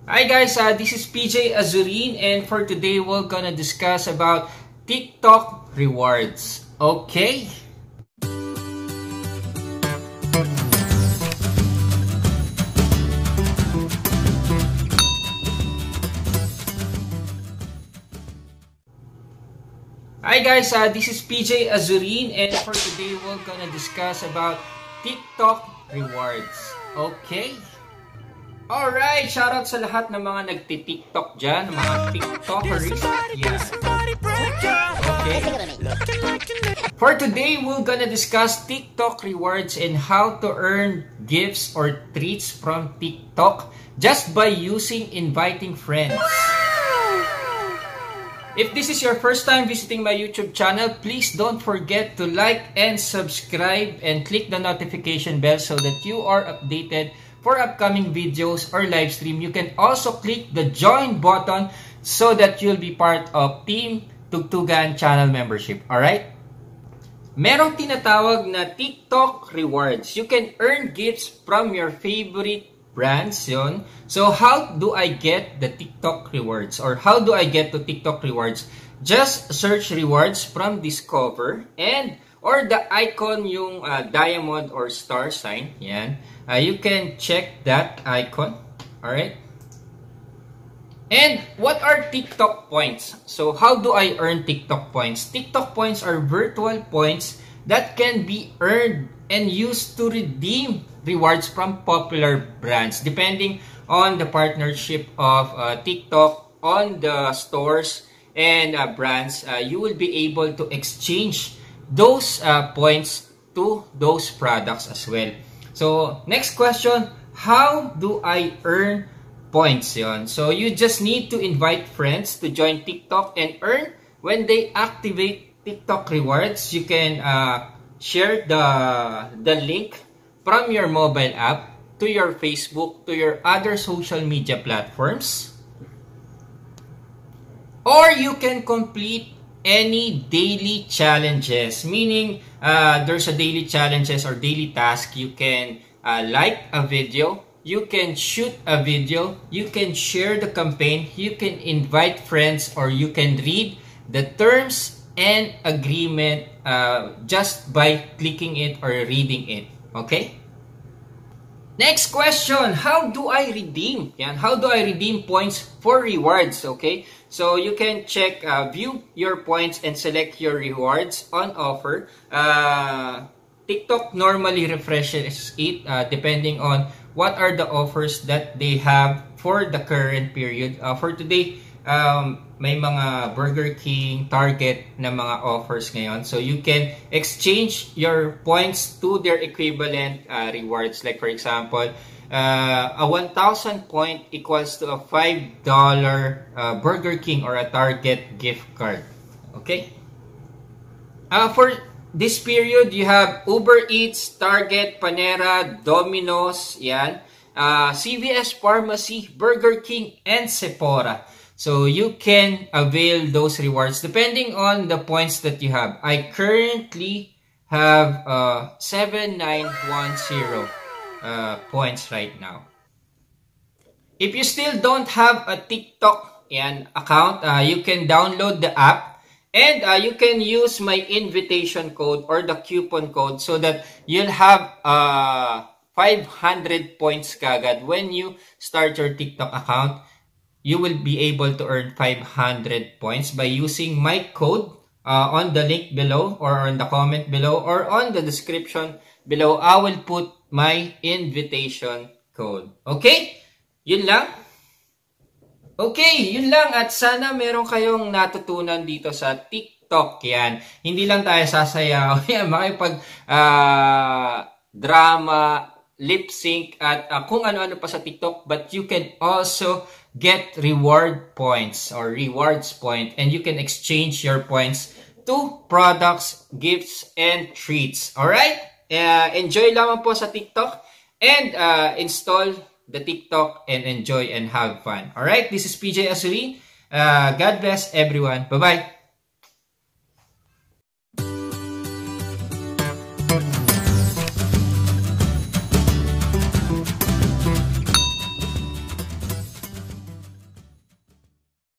Hi guys, this is PJ Azurin, and for today we're gonna discuss about TikTok rewards. Okay? Hi guys, this is PJ Azurin, and for today we're gonna discuss about TikTok rewards. Okay? Alright, shoutout sa lahat ng mga nagti-TikTok dyan, mga TikTokers. Yeah. Okay. For today, we're gonna discuss TikTok rewards and how to earn gifts or treats from TikTok just by using inviting friends. If this is your first time visiting my YouTube channel, please don't forget to like and subscribe and click the notification bell so that you are updated for upcoming videos or live stream. You can also click the join button so that you'll be part of Team Tugtugan channel membership. Alright? Merong tinatawag na TikTok rewards. You can earn gifts from your favorite brands. Yun. So, how do I get the TikTok rewards? Or how do I get to TikTok rewards? Just search rewards from Discover or the icon yung diamond or star sign. Yan. You can check that icon. Alright? And what are TikTok points? So, how do I earn TikTok points? TikTok points are virtual points that can be earned and used to redeem rewards from popular brands. Depending on the partnership of TikTok on the stores and brands, you will be able to exchange those points to those products as well. So, next question, how do I earn points? Yon. So, you just need to invite friends to join TikTok and earn when they activate TikTok rewards. You can share the link from your mobile app to your Facebook, to your other social media platforms. Or you can complete any daily challenges, meaning there's a daily challenges or daily task. You can like a video, you can shoot a video, you can share the campaign, you can invite friends, or you can read the terms and agreement just by clicking it or reading it. Okay? Next question, how do I redeem? Yan, how do I redeem points for rewards? Okay, so you can check, view your points and select your rewards on offer. TikTok normally refreshes it depending on what are the offers that they have for the current period. For today, may mga Burger King, Target na mga offers ngayon. So you can exchange your points to their equivalent rewards. Like for example, a 1,000 point equals to a $5 Burger King or a Target gift card. Okay? For this period, you have Uber Eats, Target, Panera, Domino's, yan, CVS Pharmacy, Burger King, and Sephora. So, you can avail those rewards depending on the points that you have. I currently have 7,910 points right now. If you still don't have a TikTok account, you can download the app and you can use my invitation code or the coupon code so that you'll have 500 points kagad. When you start your TikTok account, you will be able to earn 500 points by using my code on the link below or on the comment below or on the description below. I will put my invitation code. Okay? Yun lang. Okay, yun lang. At sana meron kayong natutunan dito sa TikTok. Yan. Hindi lang tayo sasayaw. Yan, makipag drama, lip sync, at kung ano-ano pa sa TikTok. But you can also get reward points or rewards point, and you can exchange your points to products, gifts, and treats. Alright? Enjoy lamang po sa TikTok and install the TikTok and enjoy and have fun. Alright? This is PJ Azurin. God bless everyone. Bye-bye.